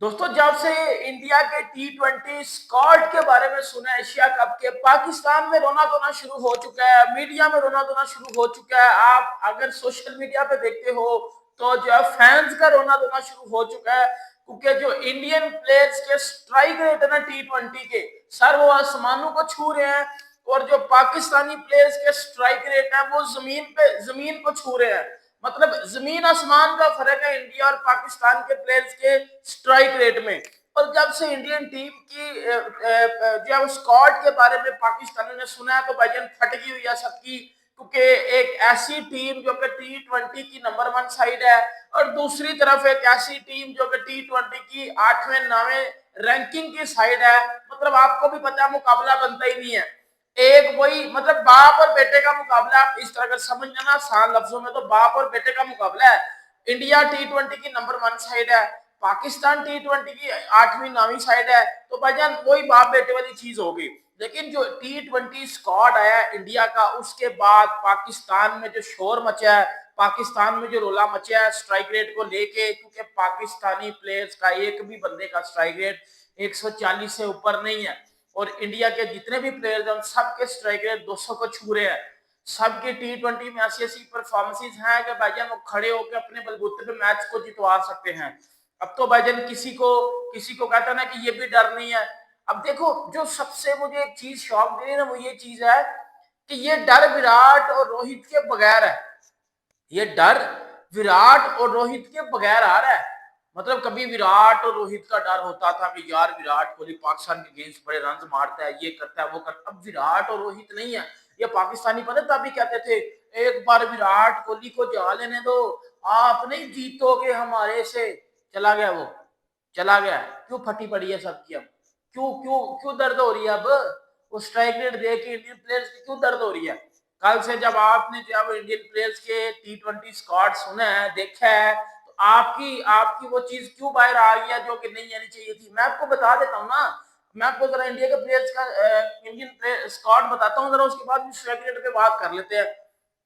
दोस्तों, जब से इंडिया के T20 स्क्वाड के बारे में सुना एशिया कप के, पाकिस्तान में रोना धोना शुरू हो चुका है, मीडिया में रोना धोना शुरू हो चुका है। आप अगर सोशल मीडिया पे देखते हो तो जो है फैंस का रोना धोना शुरू हो चुका है, क्योंकि जो इंडियन प्लेयर्स के स्ट्राइक रेट है ना T20 के, सर वो आसमानों को छू रहे हैं। और जो पाकिस्तानी प्लेयर्स के स्ट्राइक रेट है वो जमीन को छू रहे हैं। मतलब जमीन आसमान का फर्क है इंडिया और पाकिस्तान के प्लेयर्स के स्ट्राइक रेट में। और जब से इंडियन टीम की जो स्क्वाड के बारे में पाकिस्तानियों ने सुना है तो भाईजान फटगी हुई है सबकी, क्योंकि एक ऐसी टीम जो कि T20 की नंबर 1 साइड है और दूसरी तरफ एक ऐसी टीम जो कि T20 की 8वें 9वें रैंकिंग की साइड है। मतलब आपको भी पता है मुकाबला बनता ही नहीं है। एक वही मतलब बाप और बेटे का मुकाबला, आप इस तरह का समझ लेना आसान लफ्जों में, तो बाप और बेटे का मुकाबला है। इंडिया T20 की नंबर 1 साइड है, पाकिस्तान T20 की 8वीं 9वीं साइड है, तो भाईजान वही बाप बेटे वाली चीज होगी। लेकिन जो T20 स्क्वाड आया इंडिया का, उसके बाद पाकिस्तान में जो शोर मचा है, पाकिस्तान में जो रोला मचा है स्ट्राइक रेट को लेके, क्योंकि पाकिस्तानी प्लेयर्स का एक भी बंदे का स्ट्राइक रेट 140 से ऊपर नहीं है। और इंडिया के जितने भी प्लेयर्स हैं सबके स्ट्राइक रेट 200 को छू रहे हैं। सबके T20 में ऐसी ऐसी परफॉर्मेंसेज हैं कि भाईजान वो खड़े होकर अपने बलबूते पे मैच को जितवा सकते हैं। अब तो भाईजान किसी को कहता ना कि ये भी डर नहीं है। अब देखो, जो सबसे मुझे एक चीज शौक दे रही है ना, वो ये चीज है कि ये डर विराट और रोहित के बगैर है। ये डर विराट और रोहित के बगैर आ रहा है। मतलब कभी विराट और रोहित का डर होता था कि यार विराट कोहली पाकिस्तान के अगेंस्ट बड़े रन मारता है, ये करता है वो करता है। अब विराट और रोहित नहीं है। ये पाकिस्तानी पता तभी कहते थे एक बार विराट कोहली को जा लेने दो, आप नहीं जीतोगे हमारे से। चला गया वो, चला गया। क्यों फटी पड़ी है सबकी अब? क्यों क्यों क्यों दर्द हो रही है अब? वो स्ट्राइक रेट देख के इंडियन प्लेयर्स की क्यों दर्द हो रही है? कल से जब आपने जब इंडियन प्लेयर्स के T20 स्क्वाड सुना है, देखा है, तो आपकी आपकी वो चीज क्यों बाहर आ गई है जो कि नहीं आनी चाहिए थी? मैं आपको बता देता हूँ ना। मैं आपको जरा इंडिया के प्लेयर्स का इंडियन स्क्वाड बताता हूँ जरा, उसके बाद स्ट्राइक रेट पे बात कर लेते हैं।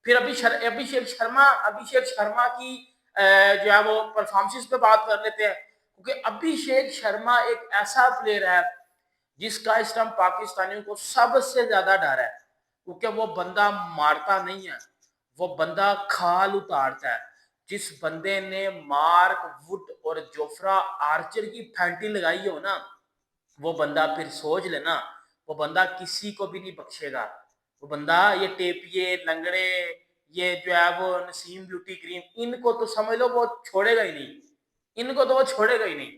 फिर अभिषेक शर्मा की जो है वो परफॉर्मेंस पे बात कर लेते हैं, क्योंकि अभिषेक शर्मा एक ऐसा प्लेयर है जिसका इस टाइम पाकिस्तानियों को सबसे ज्यादा डर है, क्योंकि वो बंदा मारता नहीं है, वो बंदा खाल उतारता है। जिस बंदे ने मार्क वुड और जोफ्रा आर्चर की फैंटी लगाई हो ना, वो बंदा फिर सोच लेना, वो बंदा किसी को भी नहीं बख्शेगा। वो बंदा, ये टेपिए लंगड़े, ये जो है वो नसीम ब्यूटी क्रीम, इनको तो समझ लो वो छोड़ेगा ही नहीं। इनको तो वो छोड़ेगा ही नहीं।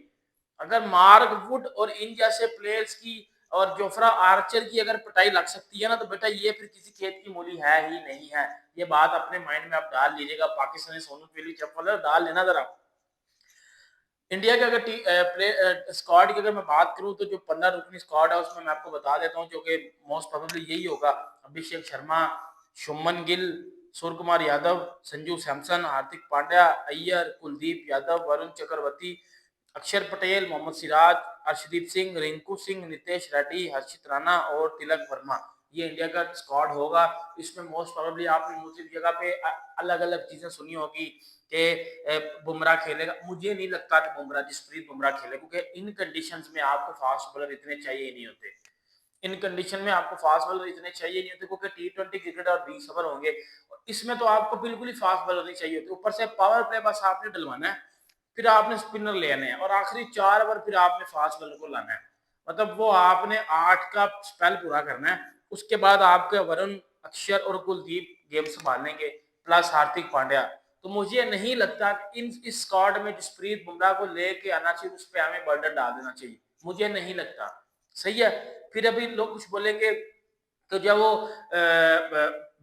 अगर मार्क वुड और इन जैसे प्लेयर्स की और जोफ्रा आर्चर की अगर पिटाई लग सकती है ना, तो बेटा ये फिर किसी खेत की मूली है ही नहीं है। ये बात अपने माइंड में आप डाल लीजिएगा। पाकिस्तानी सोनू पीली चप्पल डाल लेना जरा। इंडिया के अगर प्ले स्क्वाड की अगर मैं बात करूं, तो जो 15 रुकनी स्क्वाड है उसमें मैं आपको बता देता हूं, जो कि मोस्ट प्रोबेबली यही होगा। अभिषेक शर्मा, शुभमन गिल, सूर्य कुमार यादव, संजू सैमसन, हार्दिक पांड्या, अय्यर, कुलदीप यादव, वरुण चक्रवर्ती, अक्षर पटेल, मोहम्मद सिराज, अर्शदीप सिंह, रिंकू सिंह, नितेश रेड्डी, हर्षित राणा और तिलक वर्मा। ये इंडिया का स्क्वाड होगा। इसमें मोस्ट प्रोबेबली आपने मुझे जगह पे अलग अलग चीजें सुनी होगी कि बुमराह खेलेगा। मुझे नहीं लगता कि बुमराह, जसप्रीत बुमराह खेले, क्योंकि इन कंडीशंस में आपको फास्ट बॉलर इतने चाहिए नहीं होते। इन कंडीशन में आपको फास्ट बॉलर इतने चाहिए नहीं होते, क्योंकि T20 क्रिकेट और 20 ओवर होंगे। इसमें तो आपको बिल्कुल ही फास्ट बॉलर नहीं चाहिए होते। ऊपर से पावर प्ले बस आपने डलवाना है, फिर आपने स्पिनर ले आने हैं, और आखिरी 4 ओवर फिर आपने फास्ट बॉलर को लाना है। मतलब वो आपने 8 का स्पेल पूरा करना है। उसके बाद आपके वरुण, अक्षर और कुलदीप गेम संभालेंगे, प्लस हार्दिक पांड्या। तो मुझे नहीं लगता कि इस स्क्वाड में जसप्रीत बुमराह को लेके आना चाहिए, उस पर हमें बर्डन डाल देना चाहिए। मुझे नहीं लगता। सही है। फिर अभी लोग कुछ बोलेंगे तो जब वो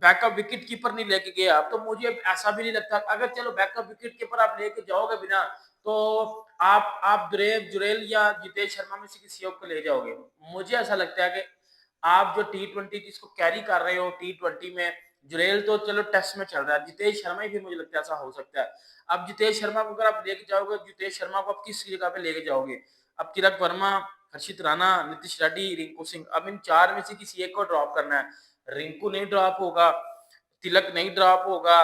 बैकअप विकेट कीपर नहीं लेके गया, तो मुझे ऐसा भी नहीं लगता। अगर चलो बैकअप विकेट कीपर आप लेके जाओगे बिना, तो आप जुरेल या जितेश शर्मा में से किसी एक को ले जाओगे। मुझे ऐसा लगता है कि आप जो T20 जिसको कैरी कर रहे हो T20 में, जुरेल तो चलो टेस्ट में चल रहा है, जितेश शर्मा ही भी मुझे लगता है ऐसा हो सकता है। अब जितेश शर्मा को अगर आप लेके जाओगे, जितेश शर्मा को आप किस जगह पे लेके जाओगे? अब तिलक वर्मा, हर्षित राणा, नीतीश रेड्डी, रिंकू सिंह, अब इन 4 में से किसी एक को ड्रॉप करना है। रिंकू नहीं ड्रॉप होगा, तिलक नहीं ड्रॉप होगा।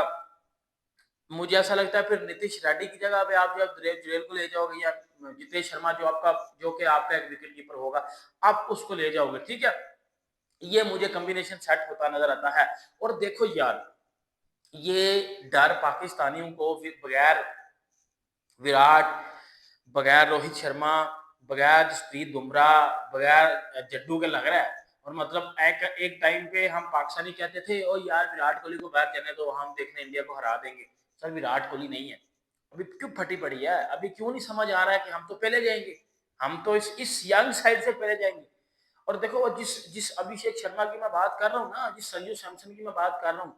मुझे ऐसा लगता है फिर नीतीश रेड्डी की जगह पे आप जब जुरेल को ले जाओगे, या जितेश शर्मा जो कि आपका एक विकेट कीपर होगा, आप उसको ले जाओगे, ठीक है। ये मुझे कॉम्बिनेशन सेट होता नजर आता है। और देखो यार, ये डर पाकिस्तानियों को बगैर विराट, बगैर रोहित शर्मा, बगैर जसप्रीत बुमराह, बगैर जड्डू के लग रहा है। और मतलब एक टाइम पे हम पाकिस्तानी कहते थे ओ यार विराट कोहली को बाहर जाने दो, हम देखने इंडिया को हरा देंगे। सर विराट कोहली नहीं है, अभी क्यों फटी पड़ी है, अभी क्यों नहीं समझ आ रहा है कि हम तो पहले जाएंगे, हम तो इस यंग साइड से पहले जाएंगे। और देखो जिस जिस अभिषेक शर्मा की मैं बात कर रहा हूँ ना, जिस संजू सैमसन की मैं बात कर रहा हूँ,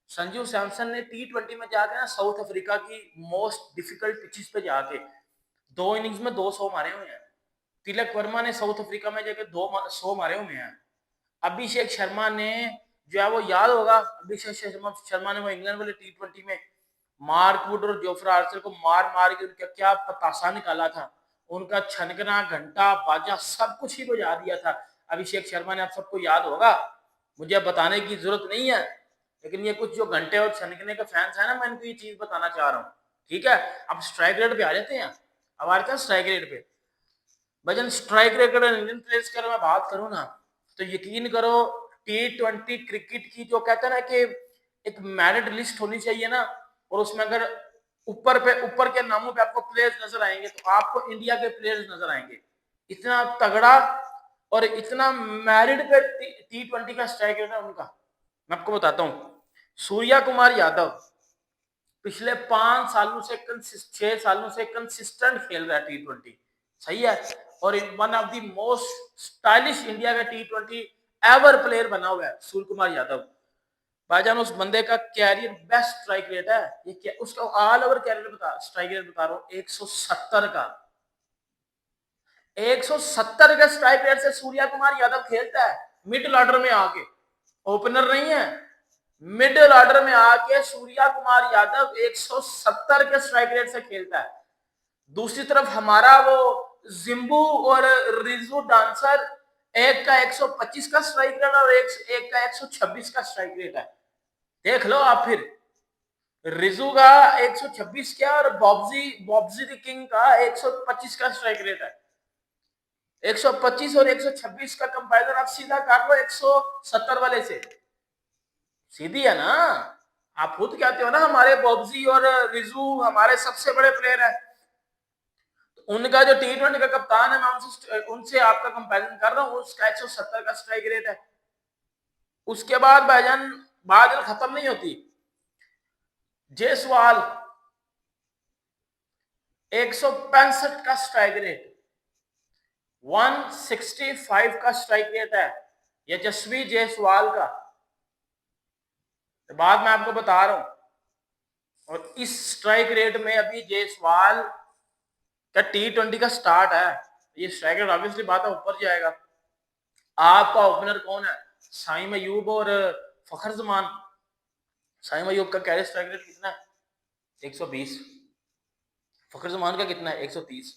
संजू सैमसन ने T20 में जाके ना साउथ अफ्रीका की मोस्ट डिफिकल्ट पिचेस पे जाके 2 इनिंग्स में 200 मारे हुए हैं। तिलक वर्मा ने साउथ अफ्रीका में जाके 200 मारे हुए हैं। अभिषेक शर्मा ने जो है वो याद होगा, अभिषेक शर्मा ने वो इंग्लैंड वाले T20 में मार्क वुड और जोफ्रा आर्चर को मार मार के उनका क्या पतासा निकाला था, उनका छनकना, घंटा बाजा सब कुछ ही बजा दिया था अभिषेक शर्मा ने। आप सबको याद होगा, मुझे बताने की जरूरत नहीं है, लेकिन ये कुछ जो घंटे और छनकने के फैंस है ना, मैं इनको ये चीज बताना चाह रहा हूँ, ठीक है। अब स्ट्राइक रेट पे आ जाते हैं, अब आ जाते हैं स्ट्राइक रेट पे। भजन स्ट्राइक रेट अगर इंडियन प्लेयर्स की अगर मैं बात करूँ ना, तो यकीन करो T20 क्रिकेट की जो कहते हैं ना कि एक मेरिट लिस्ट होनी चाहिए ना, और उसमें अगर ऊपर के नामों पे आपको प्लेयर्स नजर आएंगे तो आपको इंडिया के प्लेयर्स नजर आएंगे। इतना तगड़ा और इतना मैरिड पे T20 का स्ट्राइक रेट है उनका। मैं आपको बताता हूँ, सूर्या कुमार यादव पिछले 5 सालों से 6 सालों से कंसिस्टेंट खेल रहा है T20, सही है। और one of the most stylish India का T20 एवर प्लेयर बना हुआ है सूर्य कुमार यादव। भाईजान उस बंदे का कैरियर बेस्ट स्ट्राइक रेट है, ये क्या उसका all over carrier strike rate बता रहा हूँ 170 का। 170 के स्ट्राइक रेट से सूर्या कुमार यादव खेलता है मिडिल ऑर्डर में आके, ओपनर नहीं है, मिडिल ऑर्डर में आके सूर्या कुमार यादव 170 के स्ट्राइक रेट से खेलता है। दूसरी तरफ हमारा वो जिम्बू और रिजू डांसर, एक का 125 का स्ट्राइक रेट और एक का 126 का स्ट्राइक रेट है। देख लो आप फिर, रिजू का 126 क्या और बॉब्जी द किंग का 125 का स्ट्राइक रेट है। 125 और 126 का कंपैरिजन आप सीधा काट लो 170 वाले से, सीधी है ना। आप खुद कहते हो ना हमारे बॉब्जी और रिजू हमारे सबसे बड़े प्लेयर है, तो उनका जो T20 का कप्तान है, मैं उनसे आपका कंपैरिजन कर रहा हूँ, उसका 170 का स्ट्राइक रेट है। उसके बाद भाईजान बात खत्म नहीं होती, जायसवाल 165 का स्ट्राइक रेट, 165 का स्ट्राइक रेट है यशस्वी जायसवाल का, बात मैं आपको बता रहा हूं। और इस स्ट्राइक रेट में अभी जायसवाल का T20 का स्टार्ट है, ये स्ट्राइक रेट ऑब्वियसली बात है ऊपर जाएगा। आपका ओपनर कौन है, साइम अयूब और फखर जमान। साइम अयूब का कैरियर स्ट्राइक रेट कितना है, 120। फखर जमान का कितना है, 130।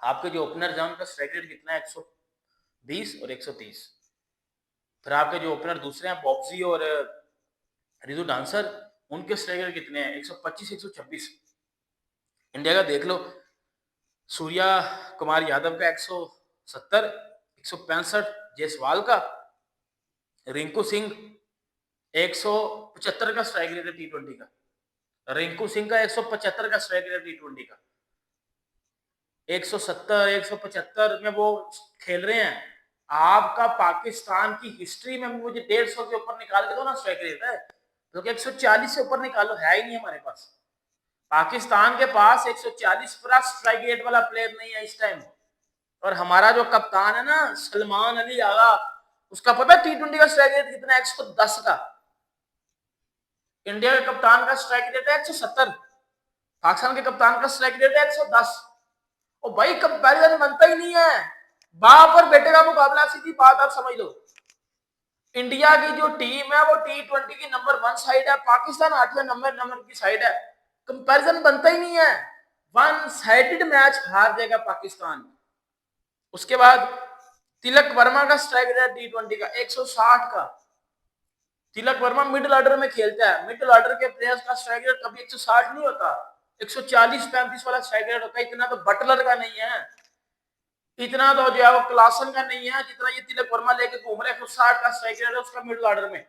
आपके जो ओपनर है उनका स्ट्राइक रेट कितना है, 120 और 130। फिर आपके जो ओपनर दूसरे हैं बॉक्सी और रिजू डांसर, उनके स्ट्राइक रेट कितने हैं, 125 126। इंडिया का देख लो, सूर्या कुमार यादव का 170, 165 जायसवाल का, रिंकू सिंह 175 का स्ट्राइक रेट है T20 का, रिंकू सिंह का 175 का स्ट्राइक रेट T20 का, 170 175 में वो खेल रहे हैं। आपका पाकिस्तान की हिस्ट्री में मुझे 150 के ऊपर निकाल के दो ना स्ट्राइक रेट है, तो 140 से ऊपर निकालो, है ही नहीं हमारे पास। पाकिस्तान के पास 140 प्लस स्ट्राइक रेट वाला प्लेयर नहीं है इस टाइम। और हमारा जो कप्तान है ना सलमान अली आगा, उसका पता है T20 का स्ट्राइक रेट कितना है, 110 का। इंडिया के कप्तान का स्ट्राइक रेट है 170, पाकिस्तान के कप्तान का स्ट्राइक रेट है 110। और भाई कंपैरिजन बनता ही नहीं है, बाप और बेटे का मुकाबला, सीधी बात आप समझ लो। इंडिया की जो टीम है वो T20 की नंबर 1 साइड है, पाकिस्तान 8वें नंबर की साइड है, कंपैरिजन बनता ही नहीं है। वन साइडेड मैच हार जाएगा पाकिस्तान। उसके बाद तिलक वर्मा का स्ट्राइक रेट T20 का 160 का। तिलक वर्मा मिडिल ऑर्डर में खेलता है, मिडिल ऑर्डर के प्लेयर्स का स्ट्राइक रेट कभी 160 नहीं होता। 140-35 वाला स्ट्राइक रेट होता है, इतना तो बटलर का नहीं है, इतना तो जो है वो क्लासन का नहीं है, जितना ये तिलक वर्मा लेके घूम रहे हैं। 160 का स्ट्राइक रेट है उसका मिडिल ऑर्डर में।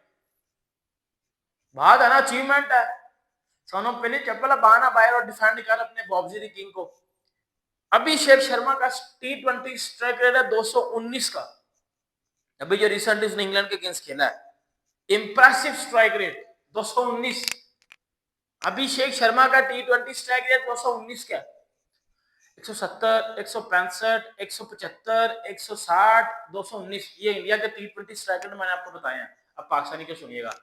बात है ना, अचीवमेंट है। सोनम पहले चप्पल बाना बाहर और डिफेंड कर अपने बॉब्जी दी किंग को। अभिषेक शर्मा का T20 स्ट्राइक रेट है 219 का, अभी जो रिसेंट उसने इंग्लैंड के अगेंस्ट खेला है। Impressive strike rate 219। Abhishek Sharma का T20 स्ट्राइक रेट 219 का, 170, 165, 175, 160, 219, ये इंडिया के T20 स्ट्राइक रेट मैंने आपको बताया है। अब पाकिस्तानी के सुनिएगा।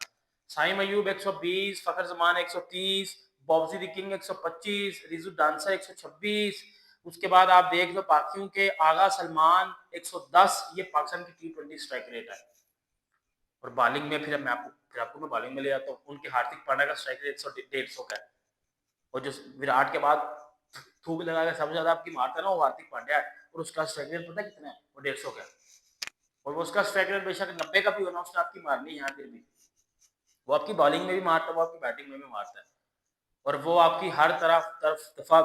साइम अयूब 120, फखर जमान 130, बॉब्जी दी किंग 125, रिजू डांसर 126। उसके बाद आप देख लो बाकियों के, आगा सलमान 110, ये पाकिस्तान की T20 स्ट्राइक रेट है। और बॉलिंग में फिर आपको मैं बॉलिंग में ले जाता हूँ। उनके हार्दिक पांड्या का स्ट्राइक रेट 150 का है, और जो विराट के बाद थूक लगा के सबसे ज्यादा आपकी मारता है ना, वो हार्दिक पांड्या है, और उसका स्ट्राइक रेट पता है कितना है? वो 150 का है। और वो उसका स्ट्राइक रेट बेशक 90 का भी होना, उसने आपकी मारनी है, फिर भी वो आपकी बॉलिंग में भी मारता है, वो आपकी बैटिंग में भी मारता है, और वो आपकी हर तरफ दफा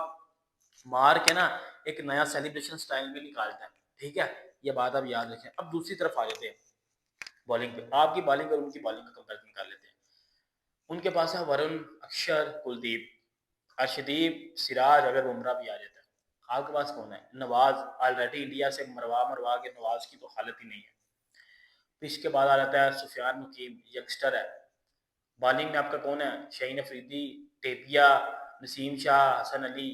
मार के ना एक नया सेलिब्रेशन स्टाइल भी निकालता है। ठीक है, ये बात आप याद रखें। अब दूसरी तरफ आ जाते हैं बॉलिंग पे। आपकी बॉलिंग और उनकी बॉलिंग का कंपेरिजन कर लेते हैं। उनके पास है वरुण, अक्षर, कुलदीप, अर्शदीप, सिराज, अगर बुमराह भी आ जाता है। आपके पास कौन है? नवाज। ऑलरेडी इंडिया से मरवा मरवा के नवाज की तो हालत ही नहीं है। फिर इसके बाद आ जाता है सुफियान नकीम, यंगस्टर है। बॉलिंग में आपका कौन है? शाहीन अफरीदी, टेपिया, नसीम शाह, हसन अली।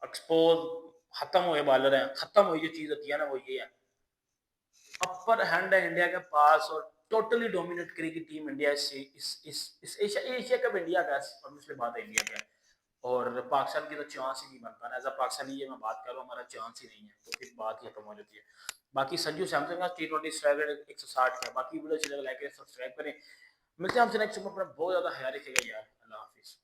एक्सपोज खत्म हुए बॉलर हैं, खत्म हुई जो चीज होती है ना, वो ये है। अपर हैंड है इंडिया के पास, और टोटली डोमिनेट करेगी टीम इंडिया इस एशिया कप इंडिया का, ऑब्वियसली बात है इंडिया का है। और पाकिस्तान की तो चांस ही नहीं बनता ना, एज अ पाकिस्तानी ये मैं बात कर रहा हूँ, हमारा चांस ही नहीं है, तो फिर बात ही खत्म हो जाती है। बाकी संजू सैमसन का T20 स्ट्राइक रेट 160 का। बाकी वीडियो अच्छी लगे लाइक करें, सब्सक्राइब करें। मिलते हैं हमसे नेक्स्ट में। अपना बहुत ज्यादा ख्याल रखिएगा यार। अल्लाह हाफिज।